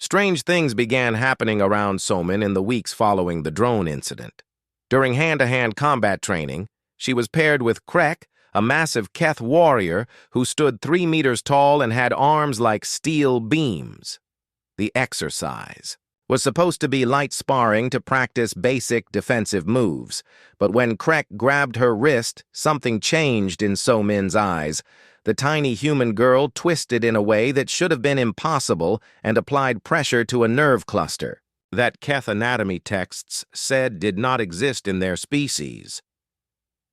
Strange things began happening around Somin in the weeks following the drone incident. During hand-to-hand combat training, she was paired with Krek, a massive Keth warrior who stood 3 meters tall and had arms like steel beams. The exercise was supposed to be light sparring to practice basic defensive moves, but when Krek grabbed her wrist, something changed in Somin's eyes. The tiny human girl twisted in a way that should have been impossible and applied pressure to a nerve cluster that Keth anatomy texts said did not exist in their species.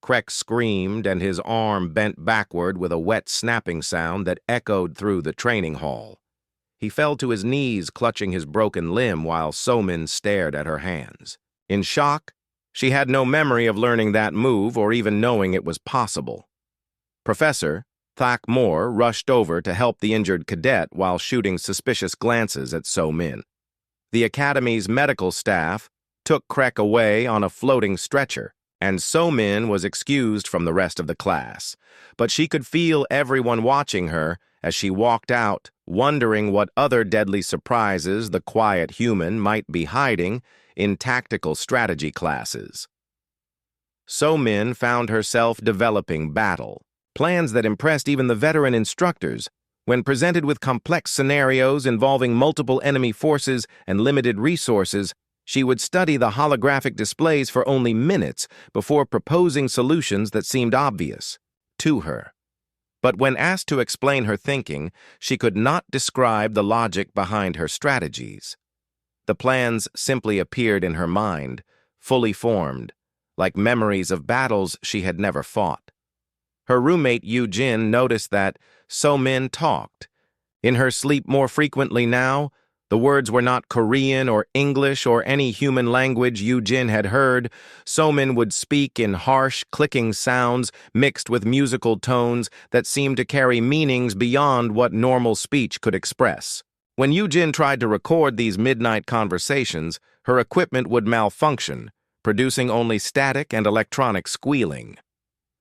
Krek screamed, and his arm bent backward with a wet snapping sound that echoed through the training hall. He fell to his knees, clutching his broken limb while Somin stared at her hands. In shock, she had no memory of learning that move or even knowing it was possible. Professor Thak Moore rushed over to help the injured cadet while shooting suspicious glances at Somin. The Academy's medical staff took Krek away on a floating stretcher, and Somin was excused from the rest of the class. But she could feel everyone watching her as she walked out, wondering what other deadly surprises the quiet human might be hiding in tactical strategy classes. Somin found herself developing battle plans that impressed even the veteran instructors. When presented with complex scenarios involving multiple enemy forces and limited resources, she would study the holographic displays for only minutes before proposing solutions that seemed obvious to her. But when asked to explain her thinking, she could not describe the logic behind her strategies. The plans simply appeared in her mind, fully formed, like memories of battles she had never fought. Her roommate Yu-Jin noticed that Somin talked. In her sleep more frequently now, the words were not Korean or English or any human language Yu-Jin had heard. Somin would speak in harsh, clicking sounds mixed with musical tones that seemed to carry meanings beyond what normal speech could express. When Yu-Jin tried to record these midnight conversations, her equipment would malfunction, producing only static and electronic squealing.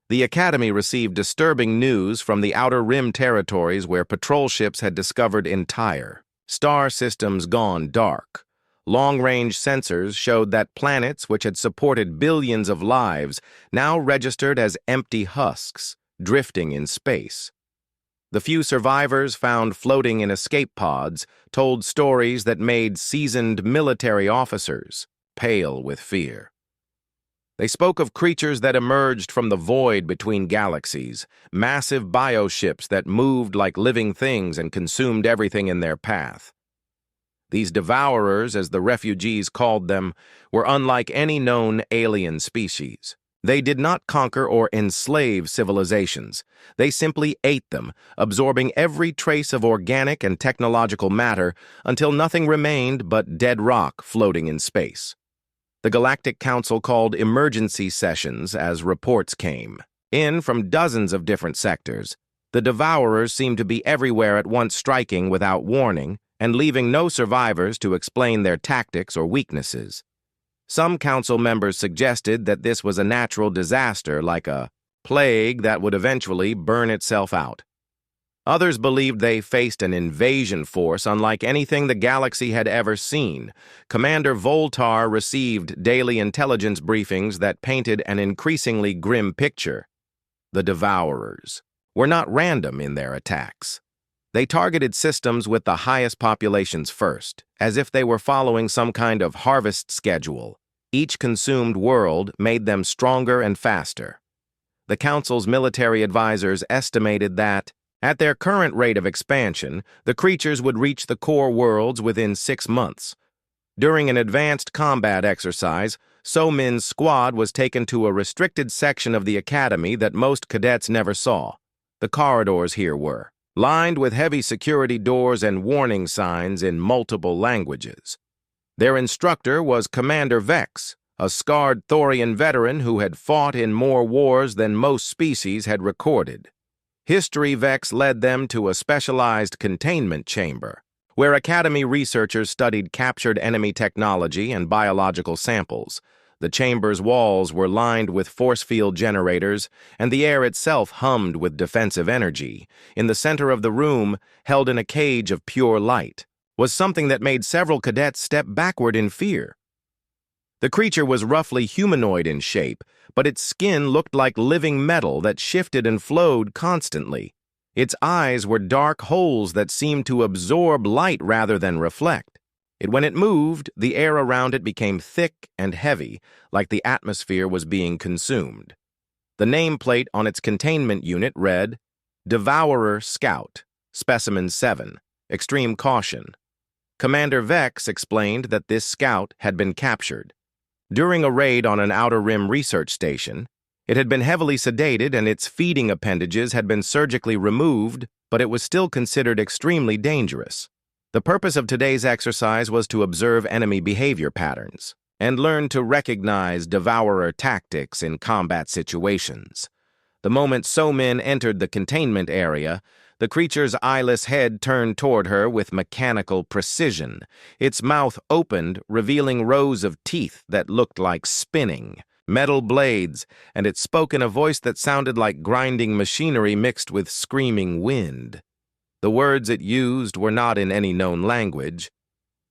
The Academy received disturbing news from the Outer Rim territories where patrol ships had discovered entire star systems gone dark. Long-range sensors showed that planets which had supported billions of lives now registered as empty husks, drifting in space. The few survivors found floating in escape pods told stories that made seasoned military officers pale with fear. They spoke of creatures that emerged from the void between galaxies, massive bioships that moved like living things and consumed everything in their path. These devourers, as the refugees called them, were unlike any known alien species. They did not conquer or enslave civilizations. They simply ate them, absorbing every trace of organic and technological matter until nothing remained but dead rock floating in space. The Galactic Council called emergency sessions as reports came in from dozens of different sectors. The Devourers seemed to be everywhere at once, striking without warning and leaving no survivors to explain their tactics or weaknesses. Some council members suggested that this was a natural disaster like a plague that would eventually burn itself out. Others believed they faced an invasion force unlike anything the galaxy had ever seen. Commander Voltar received daily intelligence briefings that painted an increasingly grim picture. The Devourers were not random in their attacks. They targeted systems with the highest populations first, as if they were following some kind of harvest schedule. Each consumed world made them stronger and faster. The Council's military advisors estimated that, at their current rate of expansion, the creatures would reach the core worlds within 6 months. During an advanced combat exercise, Somin's squad was taken to a restricted section of the academy that most cadets never saw. The corridors here were lined with heavy security doors and warning signs in multiple languages. Their instructor was Commander Vex, a scarred Thorian veteran who had fought in more wars than most species had recorded. History Vex led them to a specialized containment chamber, where Academy researchers studied captured enemy technology and biological samples. The chamber's walls were lined with force field generators, and the air itself hummed with defensive energy. In the center of the room, held in a cage of pure light, was something that made several cadets step backward in fear. The creature was roughly humanoid in shape, but its skin looked like living metal that shifted and flowed constantly. Its eyes were dark holes that seemed to absorb light rather than reflect. When it moved, the air around it became thick and heavy, like the atmosphere was being consumed. The nameplate on its containment unit read, Devourer Scout, Specimen 7, Extreme Caution. Commander Vex explained that this scout had been captured. During a raid on an Outer Rim research station, it had been heavily sedated and its feeding appendages had been surgically removed, but it was still considered extremely dangerous. The purpose of today's exercise was to observe enemy behavior patterns and learn to recognize devourer tactics in combat situations. The moment So-Min entered the containment area, the creature's eyeless head turned toward her with mechanical precision. Its mouth opened, revealing rows of teeth that looked like spinning metal blades, and it spoke in a voice that sounded like grinding machinery mixed with screaming wind. The words it used were not in any known language,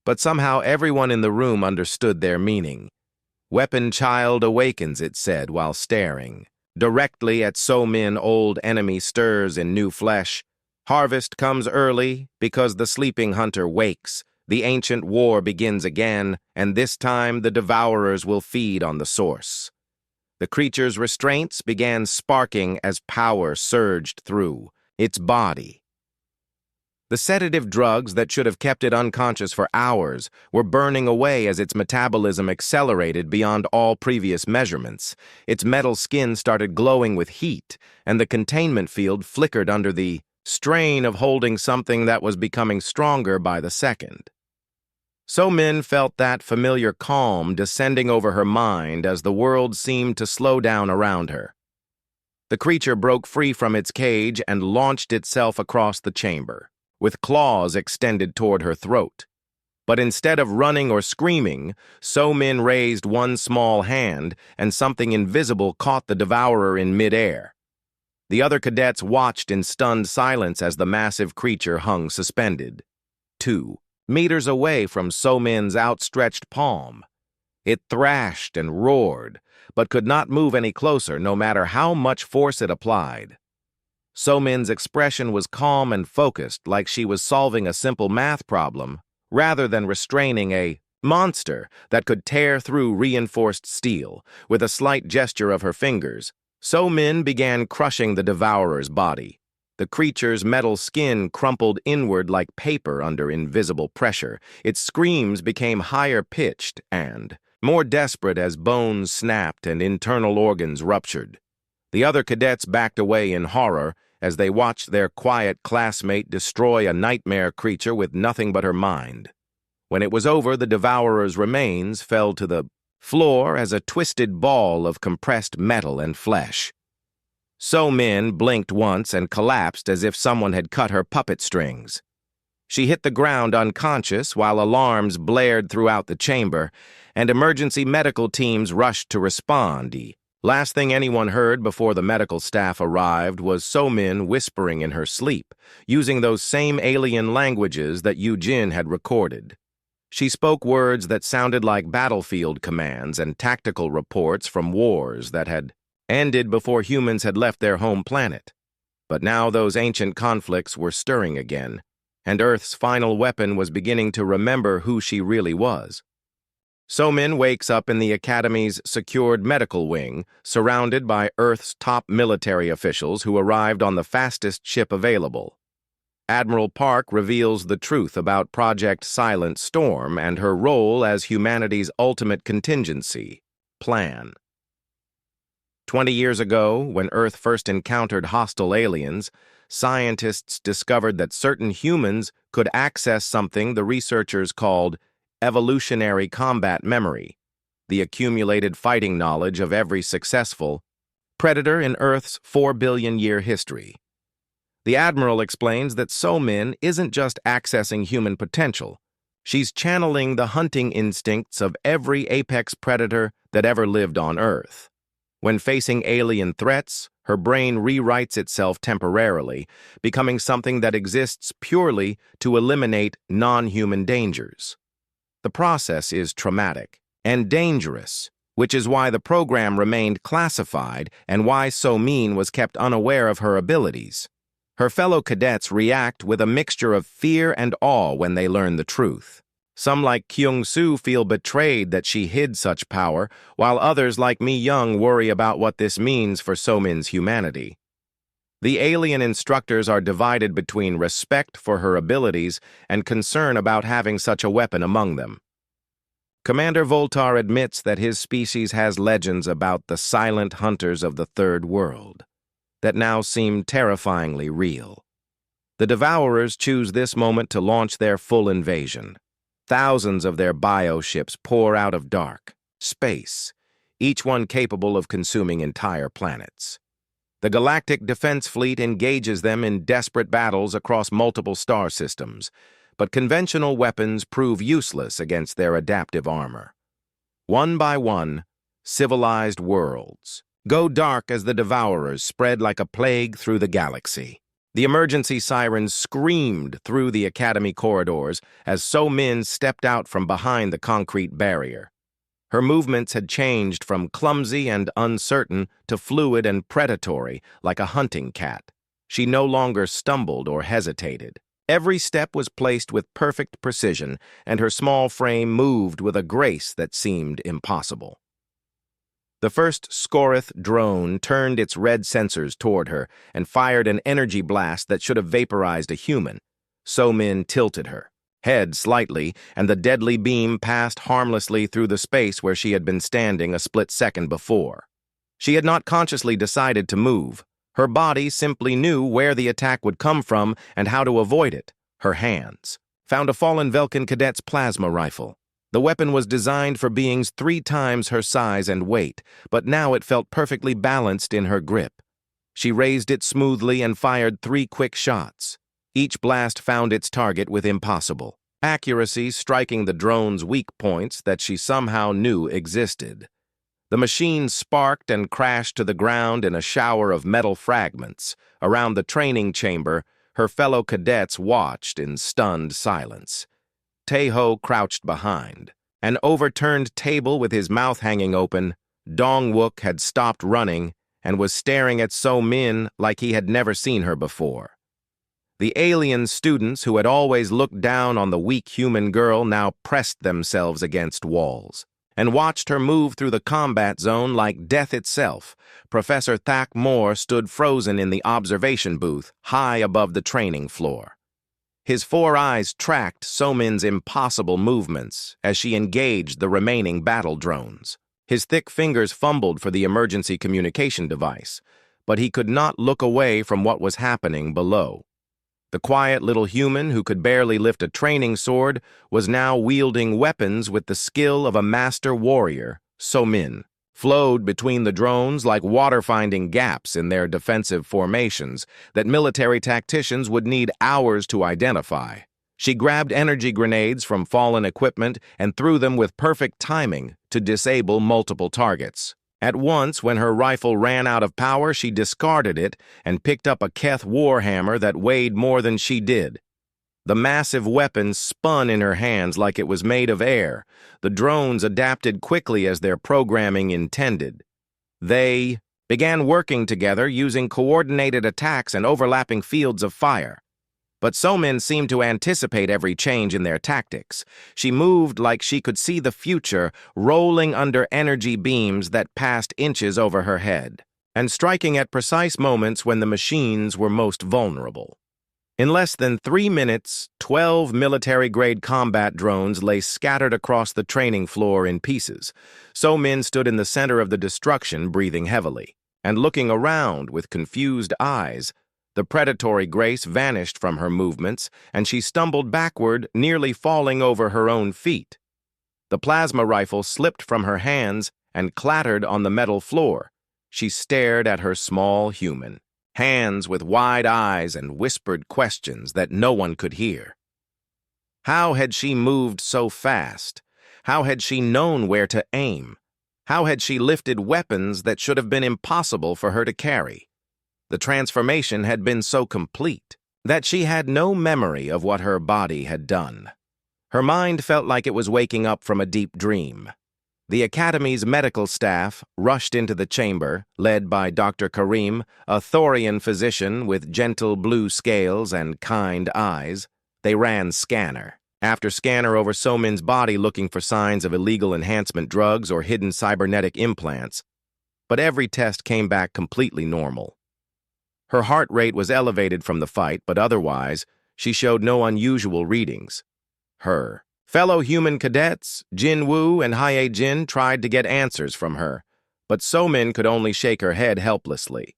but somehow everyone in the room understood their meaning. Weapon child awakens, it said while staring. Directly at So-Min, old enemy stirs in new flesh. Harvest comes early because the sleeping hunter wakes. The ancient war begins again, and this time the devourers will feed on the source. The creature's restraints began sparking as power surged through its body. The sedative drugs that should have kept it unconscious for hours were burning away as its metabolism accelerated beyond all previous measurements. Its metal skin started glowing with heat, and the containment field flickered under the strain of holding something that was becoming stronger by the second. So-Min felt that familiar calm descending over her mind as the world seemed to slow down around her. The creature broke free from its cage and launched itself across the chamber, with claws extended toward her throat. But instead of running or screaming, So-Min raised one small hand, and something invisible caught the devourer in midair. The other cadets watched in stunned silence as the massive creature hung suspended, 2 meters away from So-Min's outstretched palm. It thrashed and roared, but could not move any closer no matter how much force it applied. So-Min's expression was calm and focused, like she was solving a simple math problem, rather than restraining a monster that could tear through reinforced steel. With a slight gesture of her fingers, So-Min began crushing the devourer's body. The creature's metal skin crumpled inward like paper under invisible pressure. Its screams became higher-pitched and more desperate as bones snapped and internal organs ruptured. The other cadets backed away in horror as they watched their quiet classmate destroy a nightmare creature with nothing but her mind. When it was over, the devourer's remains fell to the floor as a twisted ball of compressed metal and flesh. So-Min blinked once and collapsed as if someone had cut her puppet strings. She hit the ground unconscious while alarms blared throughout the chamber, and emergency medical teams rushed to respond. The last thing anyone heard before the medical staff arrived was So-Min whispering in her sleep, using those same alien languages that Yu-Jin had recorded. She spoke words that sounded like battlefield commands and tactical reports from wars that had ended before humans had left their home planet. But now those ancient conflicts were stirring again, and Earth's final weapon was beginning to remember who she really was. So-Min wakes up in the Academy's secured medical wing, surrounded by Earth's top military officials who arrived on the fastest ship available. Admiral Park reveals the truth about Project Silent Storm and her role as humanity's ultimate contingency plan. 20 years ago, when Earth first encountered hostile aliens, scientists discovered that certain humans could access something the researchers called evolutionary combat memory, the accumulated fighting knowledge of every successful predator in Earth's 4-billion-year history. The Admiral explains that So-Min isn't just accessing human potential. She's channeling the hunting instincts of every apex predator that ever lived on Earth. When facing alien threats, her brain rewrites itself temporarily, becoming something that exists purely to eliminate non-human dangers. The process is traumatic and dangerous, which is why the program remained classified and why So-min was kept unaware of her abilities. Her fellow cadets react with a mixture of fear and awe when they learn the truth. Some like Kyung-soo feel betrayed that she hid such power, while others like Mi-young worry about what this means for So-min's humanity. The alien instructors are divided between respect for her abilities and concern about having such a weapon among them. Commander Voltar admits that his species has legends about the silent hunters of the Third World that now seem terrifyingly real. The Devourers choose this moment to launch their full invasion. Thousands of their bioships pour out of dark space, each one capable of consuming entire planets. The Galactic Defense Fleet engages them in desperate battles across multiple star systems, but conventional weapons prove useless against their adaptive armor. One by one, civilized worlds go dark as the Devourers spread like a plague through the galaxy. The emergency sirens screamed through the Academy corridors as So-min stepped out from behind the concrete barrier. Her movements had changed from clumsy and uncertain to fluid and predatory, like a hunting cat. She no longer stumbled or hesitated. Every step was placed with perfect precision, and her small frame moved with a grace that seemed impossible. The first Scorith drone turned its red sensors toward her and fired an energy blast that should have vaporized a human. So-min tilted her head slightly, and the deadly beam passed harmlessly through the space where she had been standing a split second before. She had not consciously decided to move. Her body simply knew where the attack would come from and how to avoid it. Her hands found a fallen Velkin cadet's plasma rifle. The weapon was designed for beings 3 times her size and weight, but now it felt perfectly balanced in her grip. She raised it smoothly and fired 3 quick shots. Each blast found its target with impossible accuracy, striking the drone's weak points that she somehow knew existed. The machine sparked and crashed to the ground in a shower of metal fragments. Around the training chamber, her fellow cadets watched in stunned silence. Tae-ho crouched behind an overturned table with his mouth hanging open. Dong-wook had stopped running and was staring at So-min like he had never seen her before. The alien students who had always looked down on the weak human girl now pressed themselves against walls and watched her move through the combat zone like death itself. Professor Thak Moore stood frozen in the observation booth, high above the training floor. His 4 eyes tracked So-min's impossible movements as she engaged the remaining battle drones. His thick fingers fumbled for the emergency communication device, but he could not look away from what was happening below. The quiet little human who could barely lift a training sword was now wielding weapons with the skill of a master warrior. So-min flowed between the drones like water finding gaps in their defensive formations that military tacticians would need hours to identify. She grabbed energy grenades from fallen equipment and threw them with perfect timing to disable multiple targets. At once, when her rifle ran out of power, she discarded it and picked up a Keth warhammer that weighed more than she did. The massive weapon spun in her hands like it was made of air. The drones adapted quickly as their programming intended. They began working together using coordinated attacks and overlapping fields of fire. But So-min seemed to anticipate every change in their tactics. She moved like she could see the future, rolling under energy beams that passed inches over her head, and striking at precise moments when the machines were most vulnerable. In less than 3 minutes, 12 military-grade combat drones lay scattered across the training floor in pieces. So-min stood in the center of the destruction, breathing heavily, and looking around with confused eyes. The predatory grace vanished from her movements, and she stumbled backward, nearly falling over her own feet. The plasma rifle slipped from her hands and clattered on the metal floor. She stared at her small human, hands with wide eyes and whispered questions that no one could hear. How had she moved so fast? How had she known where to aim? How had she lifted weapons that should have been impossible for her to carry? The transformation had been so complete that she had no memory of what her body had done. Her mind felt like it was waking up from a deep dream. The Academy's medical staff rushed into the chamber, led by Dr. Karim, a Thorian physician with gentle blue scales and kind eyes. They ran scanner after scanner over So-Min's body, looking for signs of illegal enhancement drugs or hidden cybernetic implants, but every test came back completely normal. Her heart rate was elevated from the fight, but otherwise, she showed no unusual readings. Her fellow human cadets, Jin Woo and Hae Jin, tried to get answers from her, but So-Min could only shake her head helplessly.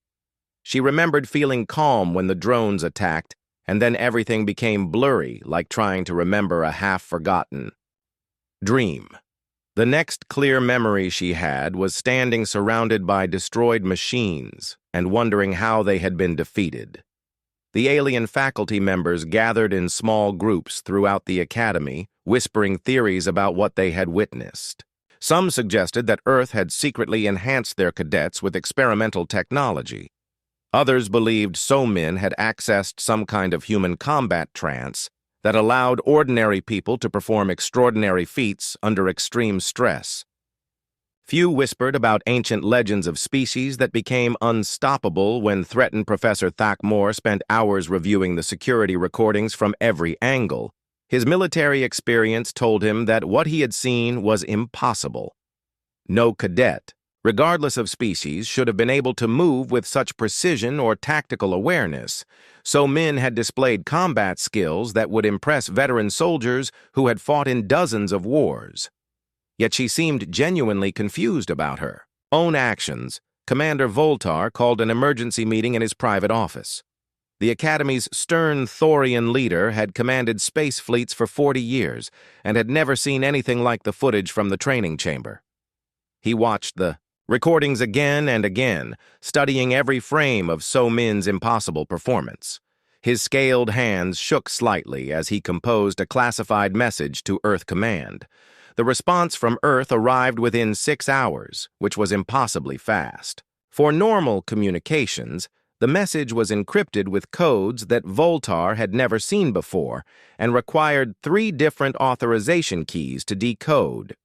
She remembered feeling calm when the drones attacked, and then everything became blurry, like trying to remember a half-forgotten dream. The next clear memory she had was standing surrounded by destroyed machines and wondering how they had been defeated. The alien faculty members gathered in small groups throughout the academy, whispering theories about what they had witnessed. Some suggested that Earth had secretly enhanced their cadets with experimental technology. Others believed So-Min had accessed some kind of human combat trance that allowed ordinary people to perform extraordinary feats under extreme stress. Few whispered about ancient legends of species that became unstoppable when threatened Professor Thakmor spent hours reviewing the security recordings from every angle. His military experience told him that what he had seen was impossible. No cadet, regardless of species, should have been able to move with such precision or tactical awareness. So-Min had displayed combat skills that would impress veteran soldiers who had fought in dozens of wars. Yet she seemed genuinely confused about her own actions. Commander Voltar called an emergency meeting in his private office. The Academy's stern Thorian leader had commanded space fleets for 40 years and had never seen anything like the footage from the training chamber. He watched the recordings again and again, studying every frame of So-Min's impossible performance. His scaled hands shook slightly as he composed a classified message to Earth Command. The response from Earth arrived within 6 hours, which was impossibly fast. For normal communications, the message was encrypted with codes that Voltar had never seen before and required 3 different authorization keys to decode.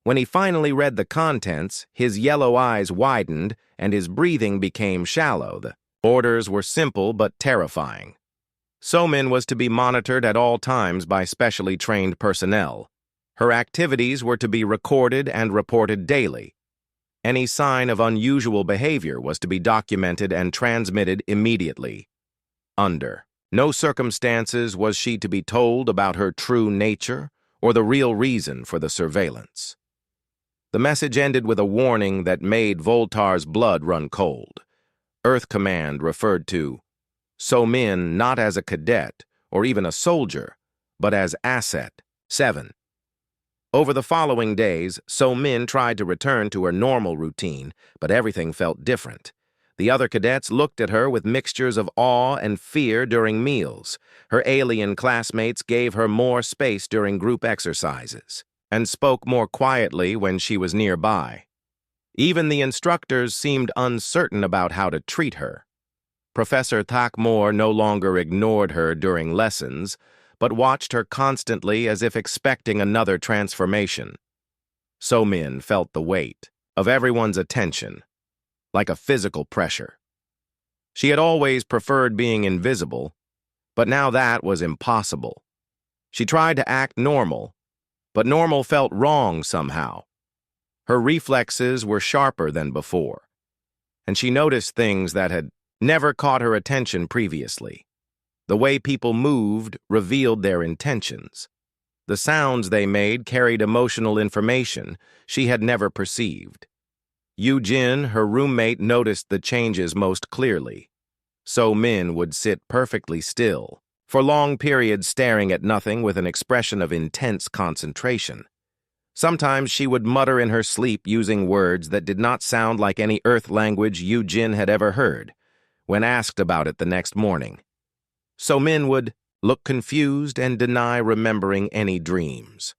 When he finally read the contents, his yellow eyes widened and his breathing became shallow. The orders were simple but terrifying. So-Min was to be monitored at all times by specially trained personnel. Her activities were to be recorded and reported daily. Any sign of unusual behavior was to be documented and transmitted immediately. Under no circumstances was she to be told about her true nature or the real reason for the surveillance. The message ended with a warning that made Voltar's blood run cold. Earth Command referred to So-Min not as a cadet or even a soldier, but as Asset 7. Over the following days, So-Min tried to return to her normal routine, but everything felt different. The other cadets looked at her with mixtures of awe and fear during meals. Her alien classmates gave her more space during group exercises and spoke more quietly when she was nearby. Even the instructors seemed uncertain about how to treat her. Professor Thakmor no longer ignored her during lessons, but watched her constantly as if expecting another transformation. So-Min felt the weight of everyone's attention, like a physical pressure. She had always preferred being invisible, but now that was impossible. She tried to act normal, but normal felt wrong somehow. Her reflexes were sharper than before, and she noticed things that had never caught her attention previously. The way people moved revealed their intentions. The sounds they made carried emotional information she had never perceived. Yu-Jin, her roommate, noticed the changes most clearly. So-Min would sit perfectly still, for long periods staring at nothing with an expression of intense concentration. Sometimes she would mutter in her sleep using words that did not sound like any Earth language Yu-Jin had ever heard. When asked about it the next morning, So-Min would look confused and deny remembering any dreams.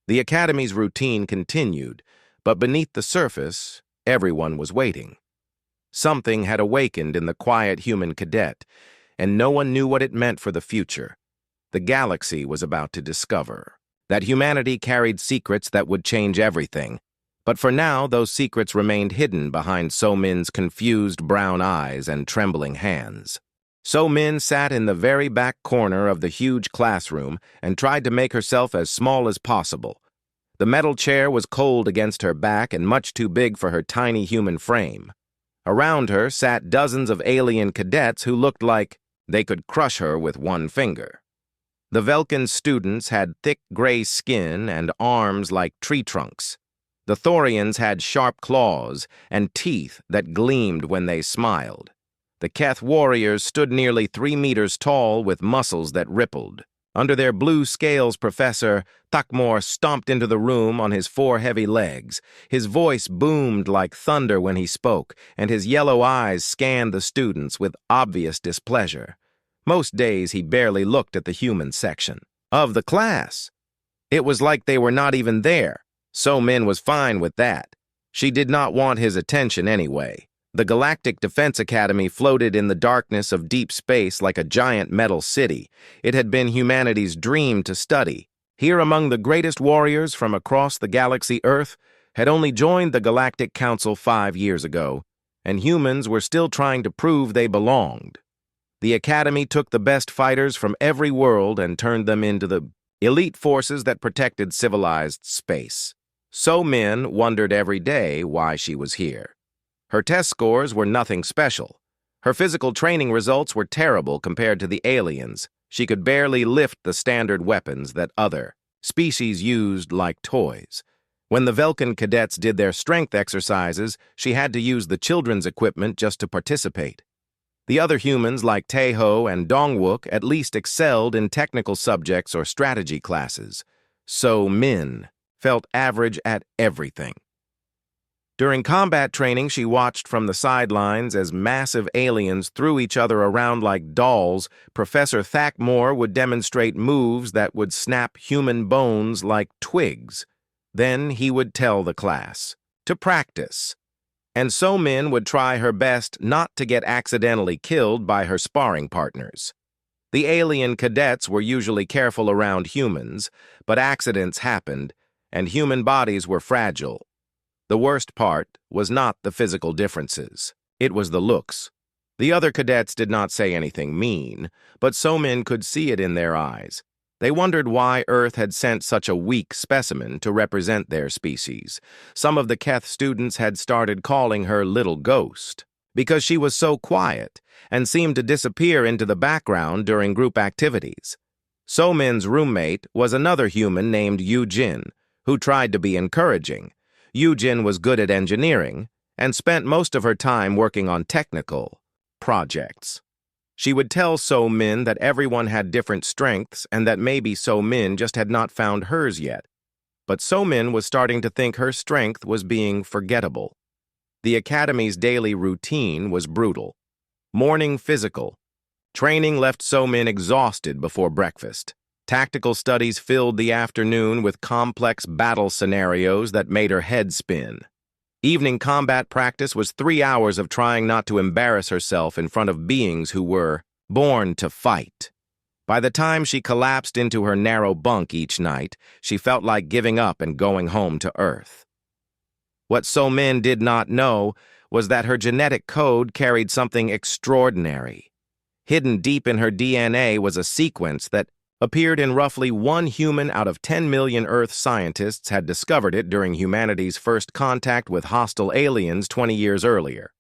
The Academy's routine continued, but beneath the surface, everyone was waiting. Something had awakened in the quiet human cadet, and no one knew what it meant for the future. The galaxy was about to discover that humanity carried secrets that would change everything. But for now, those secrets remained hidden behind So-Min's confused brown eyes and trembling hands. So-Min sat in the very back corner of the huge classroom and tried to make herself as small as possible. The metal chair was cold against her back and much too big for her tiny human frame. Around her sat dozens of alien cadets who looked like they could crush her with one finger. The Velkin students had thick gray skin and arms like tree trunks. The Thorians had sharp claws and teeth that gleamed when they smiled. The Keth warriors stood nearly 3 meters tall with muscles that rippled. Under their blue scales, Professor Thakmor stomped into the room on his 4 heavy legs. His voice boomed like thunder when he spoke, and his yellow eyes scanned the students with obvious displeasure. Most days he barely looked at the human section of the class. It was like they were not even there. So-Min was fine with that. She did not want his attention anyway. The Galactic Defense Academy floated in the darkness of deep space like a giant metal city. It had been humanity's dream to study. Here among the greatest warriors from across the galaxy Earth had only joined the Galactic Council 5 years ago, and humans were still trying to prove they belonged. The Academy took the best fighters from every world and turned them into the elite forces that protected civilized space. So-Min wondered every day why she was here. Her test scores were nothing special. Her physical training results were terrible compared to the aliens. She could barely lift the standard weapons that other species used like toys. When the Velkin cadets did their strength exercises, she had to use the children's equipment just to participate. The other humans like Taeho and Dongwook at least excelled in technical subjects or strategy classes. So-Min felt average at everything. During combat training, she watched from the sidelines as massive aliens threw each other around like dolls. Professor Thakmor would demonstrate moves that would snap human bones like twigs. Then he would tell the class to practice. And So-Min would try her best not to get accidentally killed by her sparring partners. The alien cadets were usually careful around humans, but accidents happened, and human bodies were fragile. The worst part was not the physical differences. It was the looks. The other cadets did not say anything mean, but So-Min could see it in their eyes. They wondered why Earth had sent such a weak specimen to represent their species. Some of the Keth students had started calling her Little Ghost because she was so quiet and seemed to disappear into the background during group activities. So-Min's roommate was another human named Yu-Jin, who tried to be encouraging. Yu-Jin was good at engineering and spent most of her time working on technical projects. She would tell So-Min that everyone had different strengths and that maybe So-Min just had not found hers yet. But So-Min was starting to think her strength was being forgettable. The Academy's daily routine was brutal. Morning physical. Training left So-Min exhausted before breakfast. Tactical studies filled the afternoon with complex battle scenarios that made her head spin. Evening combat practice was 3 hours of trying not to embarrass herself in front of beings who were born to fight. By the time she collapsed into her narrow bunk each night, she felt like giving up and going home to Earth. What So-Min did not know was that her genetic code carried something extraordinary. Hidden deep in her DNA was a sequence that appeared in roughly 1 human out of 10 million Earth scientists had discovered it during humanity's first contact with hostile aliens 20 years earlier.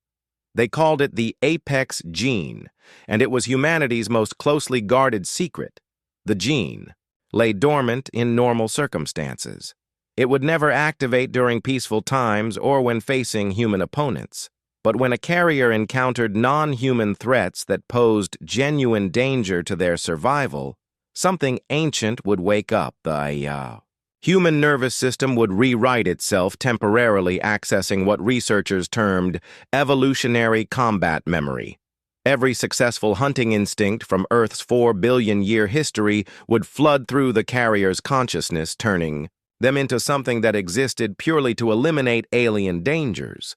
They called it the Apex gene, and it was humanity's most closely guarded secret. The gene lay dormant in normal circumstances. It would never activate during peaceful times or when facing human opponents. But when a carrier encountered non-human threats that posed genuine danger to their survival, something ancient would wake up. The human nervous system would rewrite itself, temporarily accessing what researchers termed evolutionary combat memory. Every successful hunting instinct from Earth's 4 billion-year history would flood through the carrier's consciousness, turning them into something that existed purely to eliminate alien dangers.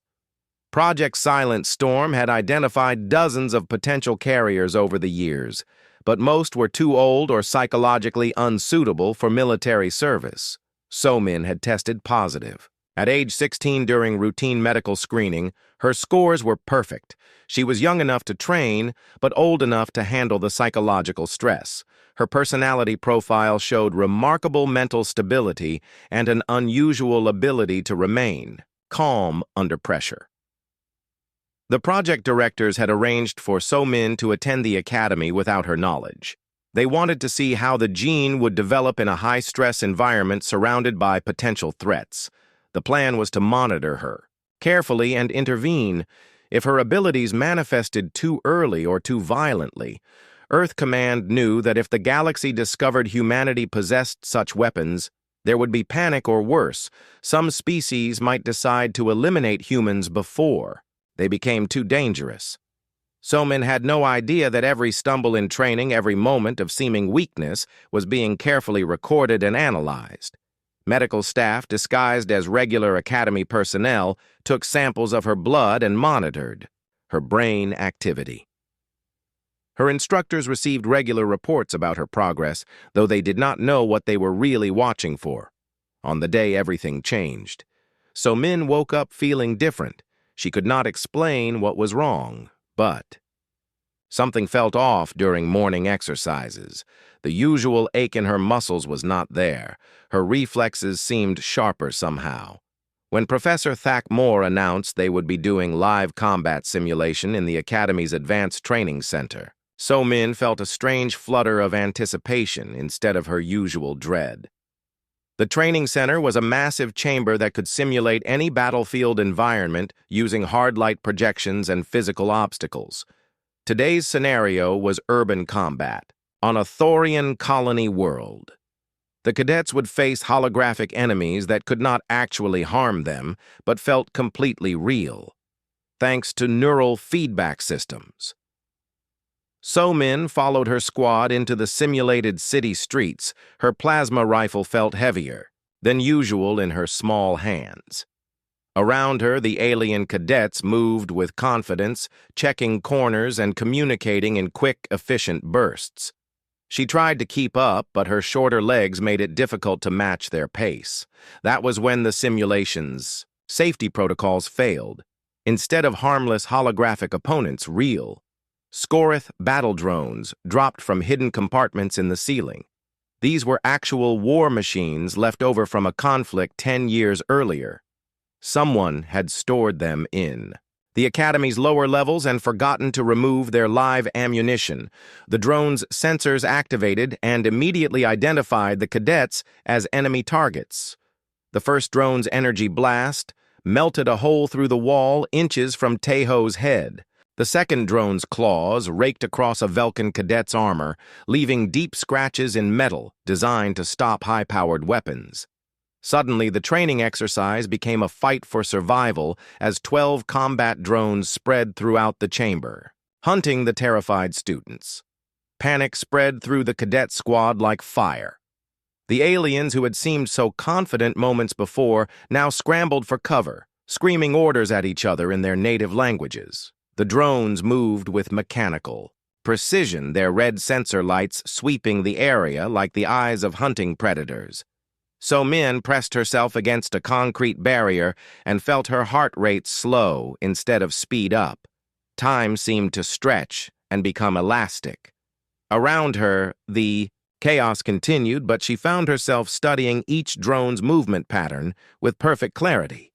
Project Silent Storm had identified dozens of potential carriers over the years, but most were too old or psychologically unsuitable for military service. So-Min had tested positive. At age 16 during routine medical screening, her scores were perfect. She was young enough to train, but old enough to handle the psychological stress. Her personality profile showed remarkable mental stability and an unusual ability to remain calm under pressure. The project directors had arranged for So-Min to attend the academy without her knowledge. They wanted to see how the gene would develop in a high-stress environment surrounded by potential threats. The plan was to monitor her carefully and intervene if her abilities manifested too early or too violently. Earth Command knew that if the galaxy discovered humanity possessed such weapons, there would be panic or worse. Some species might decide to eliminate humans before they became too dangerous. So-Min had no idea that every stumble in training, every moment of seeming weakness, was being carefully recorded and analyzed. Medical staff, disguised as regular academy personnel, took samples of her blood and monitored her brain activity. Her instructors received regular reports about her progress, though they did not know what they were really watching for. On the day everything changed. So-Min woke up feeling different. She could not explain what was wrong, but something felt off during morning exercises. The usual ache in her muscles was not there. Her reflexes seemed sharper somehow. When Professor Thack-Moore announced they would be doing live combat simulation in the Academy's Advanced Training Center, So-Min felt a strange flutter of anticipation instead of her usual dread. The training center was a massive chamber that could simulate any battlefield environment using hard light projections and physical obstacles. Today's scenario was urban combat on a Thorian colony world. The cadets would face holographic enemies that could not actually harm them, but felt completely real, thanks to neural feedback systems. So-Min followed her squad into the simulated city streets. Her plasma rifle felt heavier than usual in her small hands. Around her, the alien cadets moved with confidence, checking corners and communicating in quick, efficient bursts. She tried to keep up, but her shorter legs made it difficult to match their pace. That was when the simulation's safety protocols failed. Instead of harmless holographic opponents, real Scoreth battle drones dropped from hidden compartments in the ceiling. These were actual war machines left over from a conflict 10 years earlier. Someone had stored them in the Academy's lower levels and forgotten to remove their live ammunition. The drone's sensors activated and immediately identified the cadets as enemy targets. The first drone's energy blast melted a hole through the wall inches from Tejo's head. The second drone's claws raked across a Velkan cadet's armor, leaving deep scratches in metal designed to stop high-powered weapons. Suddenly, the training exercise became a fight for survival as 12 combat drones spread throughout the chamber, hunting the terrified students. Panic spread through the cadet squad like fire. The aliens who had seemed so confident moments before now scrambled for cover, screaming orders at each other in their native languages. The drones moved with mechanical precision, their red sensor lights sweeping the area like the eyes of hunting predators. So-Min pressed herself against a concrete barrier and felt her heart rate slow instead of speed up. Time seemed to stretch and become elastic. Around her, the chaos continued, but she found herself studying each drone's movement pattern with perfect clarity.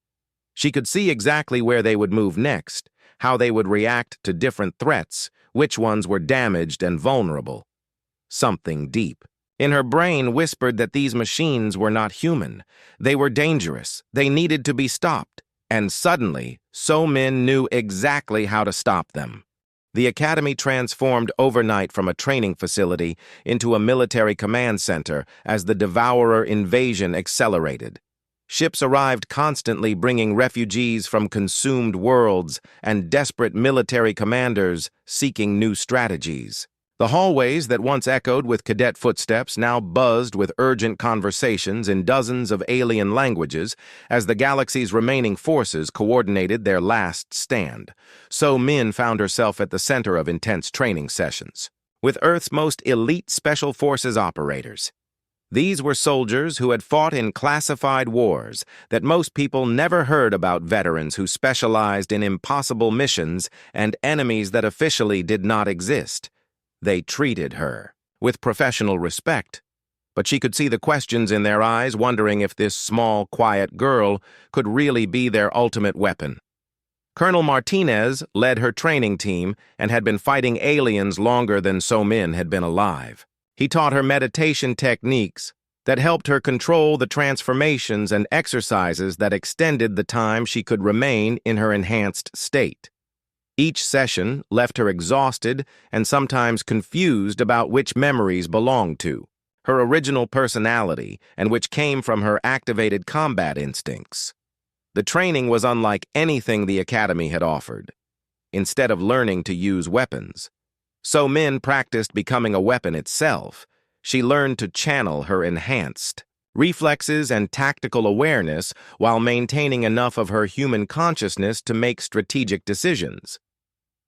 She could see exactly where they would move next, how they would react to different threats, which ones were damaged and vulnerable. Something deep in her brain whispered that these machines were not human. They were dangerous. They needed to be stopped. And suddenly, So-Min knew exactly how to stop them. The Academy transformed overnight from a training facility into a military command center as the Devourer invasion accelerated. Ships arrived constantly, bringing refugees from consumed worlds and desperate military commanders seeking new strategies. The hallways that once echoed with cadet footsteps now buzzed with urgent conversations in dozens of alien languages as the galaxy's remaining forces coordinated their last stand. So Min found herself at the center of intense training sessions with Earth's most elite special forces operators. These were soldiers who had fought in classified wars that most people never heard about, veterans who specialized in impossible missions and enemies that officially did not exist. They treated her with professional respect, but she could see the questions in their eyes, wondering if this small, quiet girl could really be their ultimate weapon. Colonel Martinez led her training team and had been fighting aliens longer than So Min had been alive. He taught her meditation techniques that helped her control the transformations and exercises that extended the time she could remain in her enhanced state. Each session left her exhausted and sometimes confused about which memories belonged to her original personality and which came from her activated combat instincts. The training was unlike anything the Academy had offered. Instead of learning to use weapons, So Min practiced becoming a weapon itself. She learned to channel her enhanced reflexes and tactical awareness while maintaining enough of her human consciousness to make strategic decisions.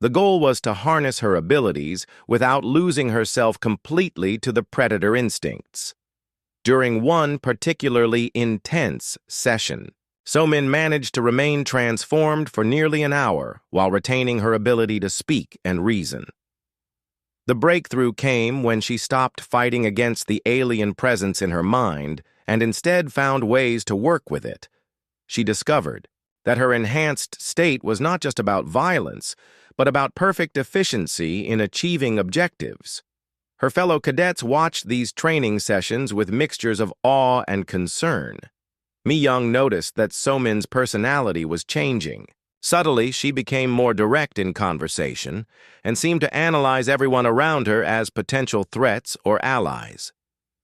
The goal was to harness her abilities without losing herself completely to the predator instincts. During one particularly intense session, So Min managed to remain transformed for nearly an hour while retaining her ability to speak and reason. The breakthrough came when she stopped fighting against the alien presence in her mind and instead found ways to work with it. She discovered that her enhanced state was not just about violence, but about perfect efficiency in achieving objectives. Her fellow cadets watched these training sessions with mixtures of awe and concern. Mi Young noticed that So Min's personality was changing. Subtly, she became more direct in conversation and seemed to analyze everyone around her as potential threats or allies.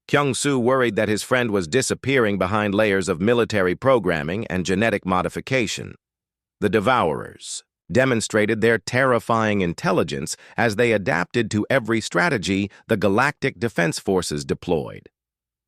Kyung-soo worried that his friend was disappearing behind layers of military programming and genetic modification. The Devourers demonstrated their terrifying intelligence as they adapted to every strategy the Galactic Defense Forces deployed.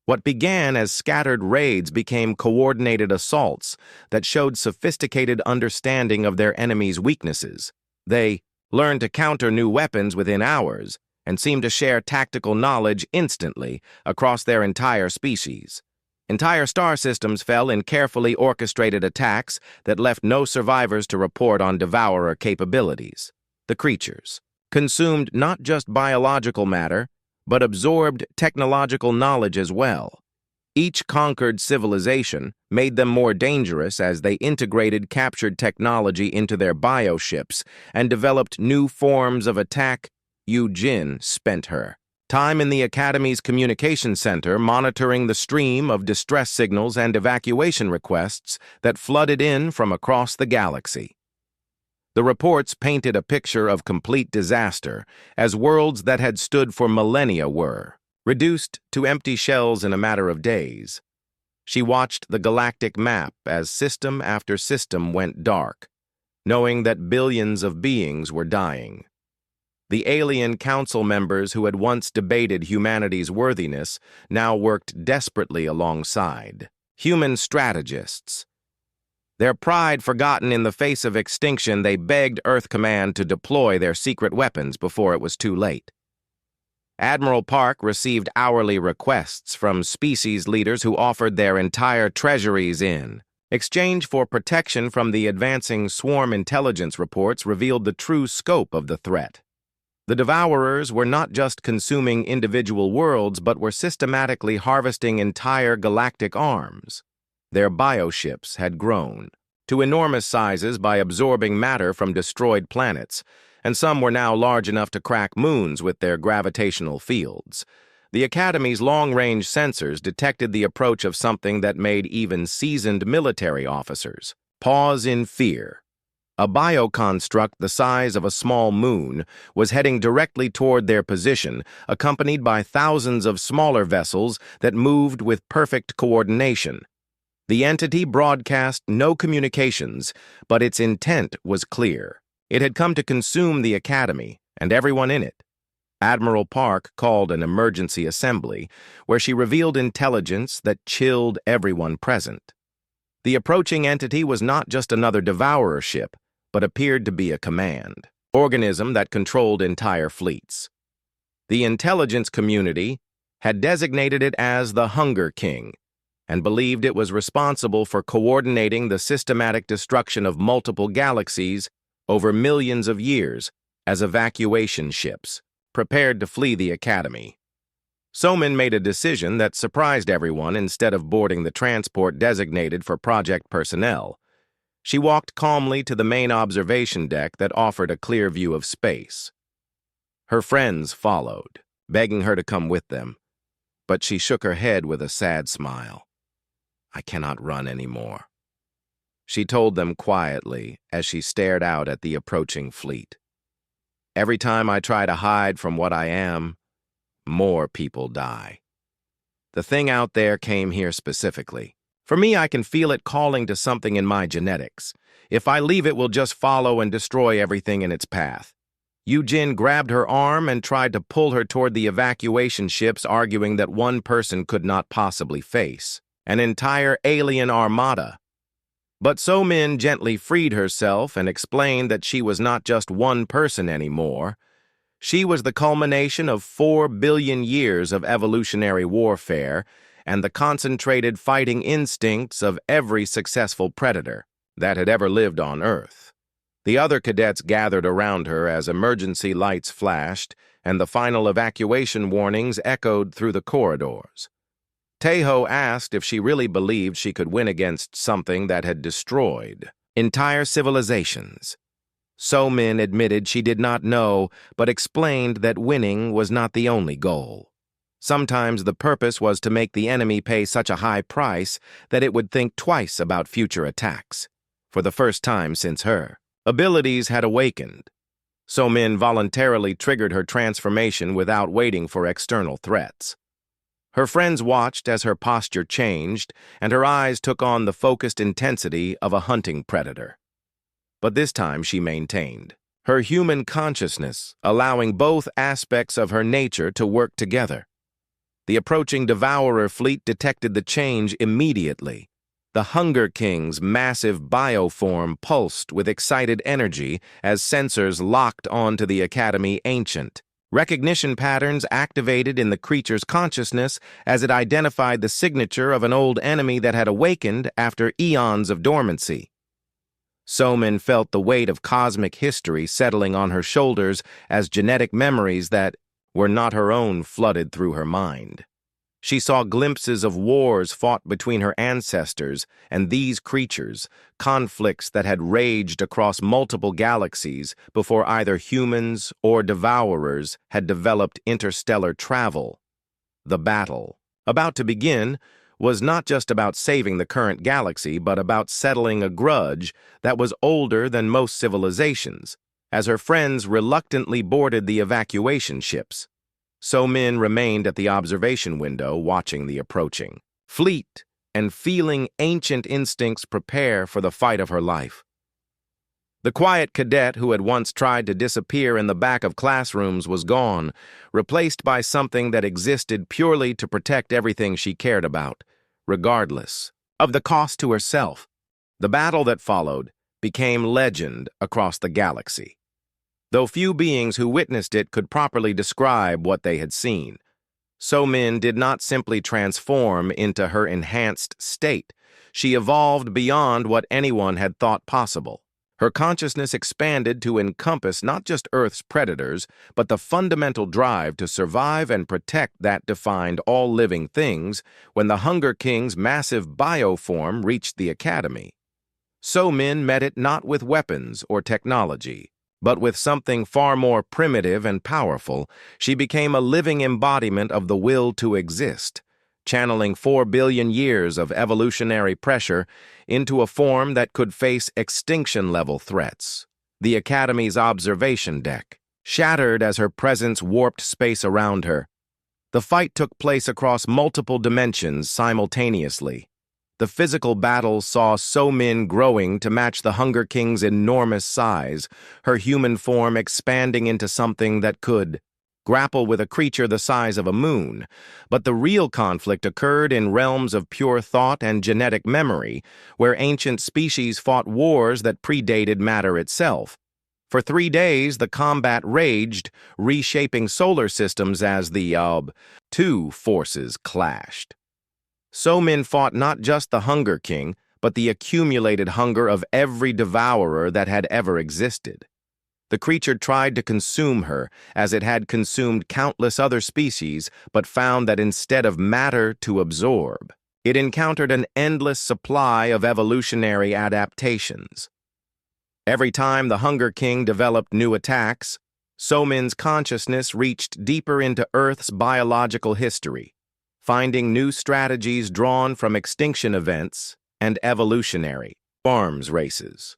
What began as scattered raids became coordinated assaults that showed sophisticated understanding of their enemies' weaknesses. They learned to counter new weapons within hours and seemed to share tactical knowledge instantly across their entire species. Entire star systems fell in carefully orchestrated attacks that left no survivors to report on devourer capabilities. The creatures consumed not just biological matter, but absorbed technological knowledge as well. Each conquered civilization made them more dangerous as they integrated captured technology into their bioships and developed new forms of attack. Yu Jin spent her time in the Academy's communication center monitoring the stream of distress signals and evacuation requests that flooded in from across the galaxy. The reports painted a picture of complete disaster, as worlds that had stood for millennia were reduced to empty shells in a matter of days. She watched the galactic map as system after system went dark, knowing that billions of beings were dying. The alien council members who had once debated humanity's worthiness now worked desperately alongside human strategists. Their pride forgotten in the face of extinction, they begged Earth Command to deploy their secret weapons before it was too late. Admiral Park received hourly requests from species leaders who offered their entire treasuries in exchange for protection from the advancing swarm intelligence reports revealed the true scope of the threat. The Devourers were not just consuming individual worlds, but were systematically harvesting entire galactic arms. Their bioships had grown to enormous sizes by absorbing matter from destroyed planets, and some were now large enough to crack moons with their gravitational fields. The Academy's long-range sensors detected the approach of something that made even seasoned military officers pause in fear. A bioconstruct the size of a small moon was heading directly toward their position, accompanied by thousands of smaller vessels that moved with perfect coordination. The entity broadcast no communications, but its intent was clear. It had come to consume the Academy and everyone in it. Admiral Park called an emergency assembly, where she revealed intelligence that chilled everyone present. The approaching entity was not just another devourer ship, but appeared to be a command organism that controlled entire fleets. The intelligence community had designated it as the Hunger King and believed it was responsible for coordinating the systematic destruction of multiple galaxies over millions of years as evacuation ships prepared to flee the Academy. Somin made a decision that surprised everyone. Instead of boarding the transport designated for project personnel, she walked calmly to the main observation deck that offered a clear view of space. Her friends followed, begging her to come with them, but she shook her head with a sad smile. "I cannot run anymore," she told them quietly as she stared out at the approaching fleet. "Every time I try to hide from what I am, more people die. The thing out there came here specifically. For me, I can feel it calling to something in my genetics. If I leave, it will just follow and destroy everything in its path." Yujin grabbed her arm and tried to pull her toward the evacuation ships, arguing that one person could not possibly face an entire alien armada. But Somin gently freed herself and explained that she was not just one person anymore. She was the culmination of 4 billion years of evolutionary warfare and the concentrated fighting instincts of every successful predator that had ever lived on Earth. The other cadets gathered around her as emergency lights flashed and the final evacuation warnings echoed through the corridors. Taeho asked if she really believed she could win against something that had destroyed entire civilizations. Somin admitted she did not know, but explained that winning was not the only goal. Sometimes the purpose was to make the enemy pay such a high price that it would think twice about future attacks. For the first time since her abilities had awakened, Somin voluntarily triggered her transformation without waiting for external threats. Her friends watched as her posture changed, and her eyes took on the focused intensity of a hunting predator. But this time she maintained her human consciousness, allowing both aspects of her nature to work together. The approaching devourer fleet detected the change immediately. The Hunger King's massive bioform pulsed with excited energy as sensors locked onto the Academy Ancient. Recognition patterns activated in the creature's consciousness as it identified the signature of an old enemy that had awakened after eons of dormancy. Somin felt the weight of cosmic history settling on her shoulders as genetic memories that were not her own flooded through her mind. She saw glimpses of wars fought between her ancestors and these creatures, conflicts that had raged across multiple galaxies before either humans or devourers had developed interstellar travel. The battle, about to begin, was not just about saving the current galaxy, but about settling a grudge that was older than most civilizations, as her friends reluctantly boarded the evacuation ships. Somin remained at the observation window watching the approaching fleet and feeling ancient instincts prepare for the fight of her life. The quiet cadet who had once tried to disappear in the back of classrooms was gone, replaced by something that existed purely to protect everything she cared about, regardless of the cost to herself. The battle that followed became legend across the galaxy, though few beings who witnessed it could properly describe what they had seen. Somin did not simply transform into her enhanced state. She evolved beyond what anyone had thought possible. Her consciousness expanded to encompass not just Earth's predators, but the fundamental drive to survive and protect that defined all living things when the Hunger King's massive bioform reached the Academy. Somin met it not with weapons or technology, but with something far more primitive and powerful. She became a living embodiment of the will to exist, channeling 4 billion years of evolutionary pressure into a form that could face extinction-level threats. The Academy's observation deck shattered as her presence warped space around her. The fight took place across multiple dimensions simultaneously. The physical battle saw Somin growing to match the Hunger King's enormous size, her human form expanding into something that could grapple with a creature the size of a moon, but the real conflict occurred in realms of pure thought and genetic memory, where ancient species fought wars that predated matter itself. For 3 days, the combat raged, reshaping solar systems as the two forces clashed. So-Min fought not just the Hunger King, but the accumulated hunger of every devourer that had ever existed. The creature tried to consume her, as it had consumed countless other species, but found that instead of matter to absorb, it encountered an endless supply of evolutionary adaptations. Every time the Hunger King developed new attacks, So-Min's consciousness reached deeper into Earth's biological history, finding new strategies drawn from extinction events and evolutionary arms races.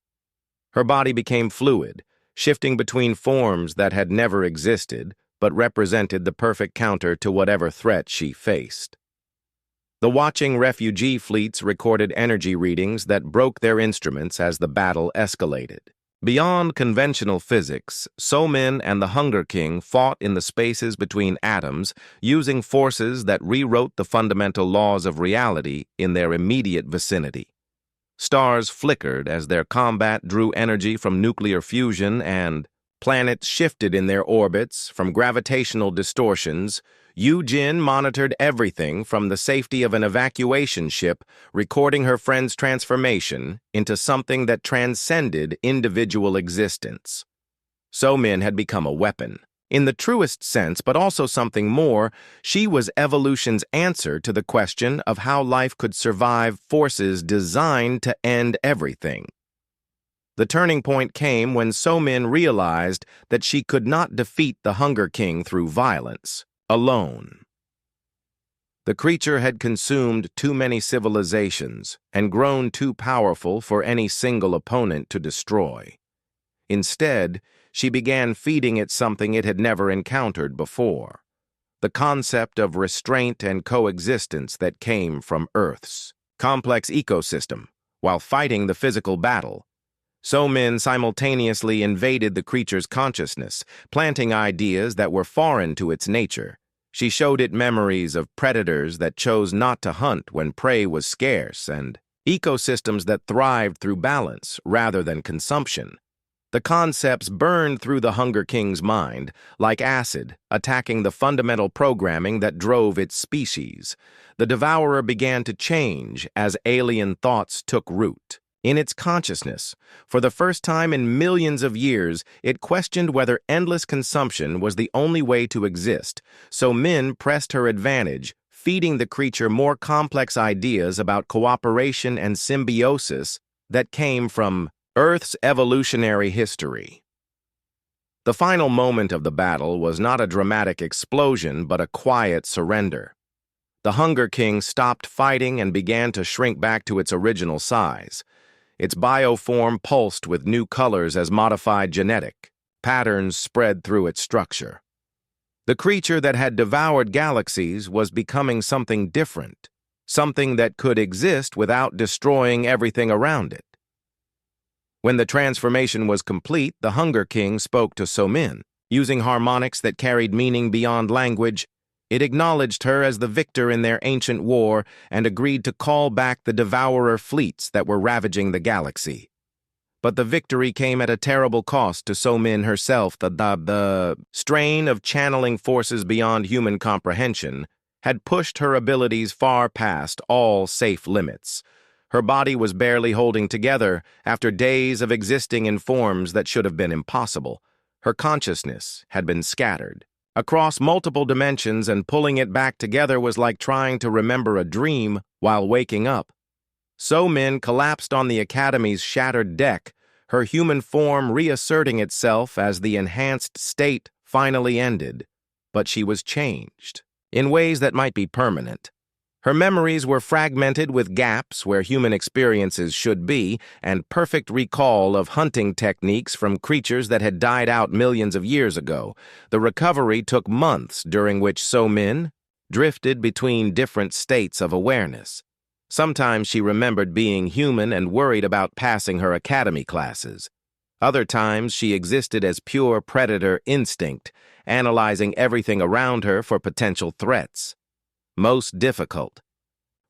Her body became fluid, shifting between forms that had never existed but represented the perfect counter to whatever threat she faced. The watching refugee fleets recorded energy readings that broke their instruments as the battle escalated. Beyond conventional physics, So-Min and the Hunger King fought in the spaces between atoms, using forces that rewrote the fundamental laws of reality in their immediate vicinity. Stars flickered as their combat drew energy from nuclear fusion, and planets shifted in their orbits from gravitational distortions. Yu-Jin monitored everything from the safety of an evacuation ship, recording her friend's transformation into something that transcended individual existence. So-Min had become a weapon, in the truest sense, but also something more. She was evolution's answer to the question of how life could survive forces designed to end everything. The turning point came when So-Min realized that she could not defeat the Hunger King through violence alone. The creature had consumed too many civilizations and grown too powerful for any single opponent to destroy. Instead, she began feeding it something it had never encountered before: the concept of restraint and coexistence that came from Earth's complex ecosystem. While fighting the physical battle, So-Min simultaneously invaded the creature's consciousness, planting ideas that were foreign to its nature. She showed it memories of predators that chose not to hunt when prey was scarce, and ecosystems that thrived through balance rather than consumption. The concepts burned through the Hunger King's mind, like acid, attacking the fundamental programming that drove its species. The devourer began to change as alien thoughts took root. In its consciousness, for the first time in millions of years, it questioned whether endless consumption was the only way to exist. So-Min pressed her advantage, feeding the creature more complex ideas about cooperation and symbiosis that came from Earth's evolutionary history. The final moment of the battle was not a dramatic explosion, but a quiet surrender. The Hunger King stopped fighting and began to shrink back to its original size. Its bioform pulsed with new colors as modified genetic patterns spread through its structure. The creature that had devoured galaxies was becoming something different, something that could exist without destroying everything around it. When the transformation was complete, the Hunger King spoke to So-Min. Using harmonics that carried meaning beyond language, it acknowledged her as the victor in their ancient war and agreed to call back the devourer fleets that were ravaging the galaxy. But the victory came at a terrible cost to So-Min herself. The strain of channeling forces beyond human comprehension had pushed her abilities far past all safe limits. Her body was barely holding together after days of existing in forms that should have been impossible. Her consciousness had been scattered across multiple dimensions, and pulling it back together was like trying to remember a dream while waking up. So-Min collapsed on the Academy's shattered deck, her human form reasserting itself as the enhanced state finally ended. But she was changed, in ways that might be permanent. Her memories were fragmented with gaps where human experiences should be, and perfect recall of hunting techniques from creatures that had died out millions of years ago. The recovery took months, during which So-Min drifted between different states of awareness. Sometimes she remembered being human and worried about passing her academy classes. Other times, she existed as pure predator instinct, analyzing everything around her for potential threats. Most difficult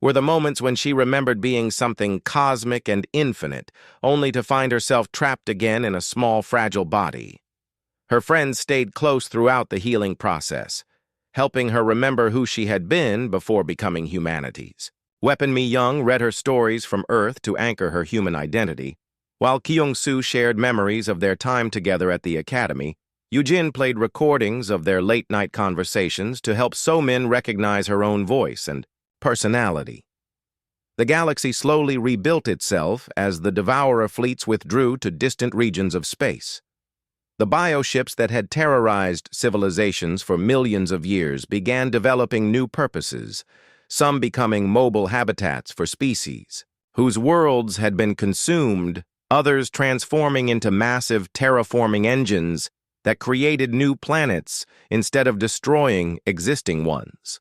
were the moments when she remembered being something cosmic and infinite, only to find herself trapped again in a small, fragile body. Her friends stayed close throughout the healing process, helping her remember who she had been before becoming humanity's. Weapon Mi Young read her stories from Earth to anchor her human identity, while Kyung-soo shared memories of their time together at the academy. Yoo-jin played recordings of their late-night conversations to help So-min recognize her own voice and personality. The galaxy slowly rebuilt itself as the Devourer fleets withdrew to distant regions of space. The bioships that had terrorized civilizations for millions of years began developing new purposes, some becoming mobile habitats for species whose worlds had been consumed, others transforming into massive terraforming engines that created new planets instead of destroying existing ones.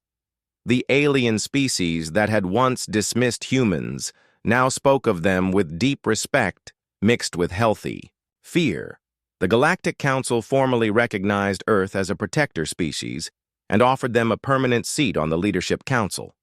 The alien species that had once dismissed humans now spoke of them with deep respect mixed with healthy fear. The Galactic Council formally recognized Earth as a protector species and offered them a permanent seat on the Leadership Council.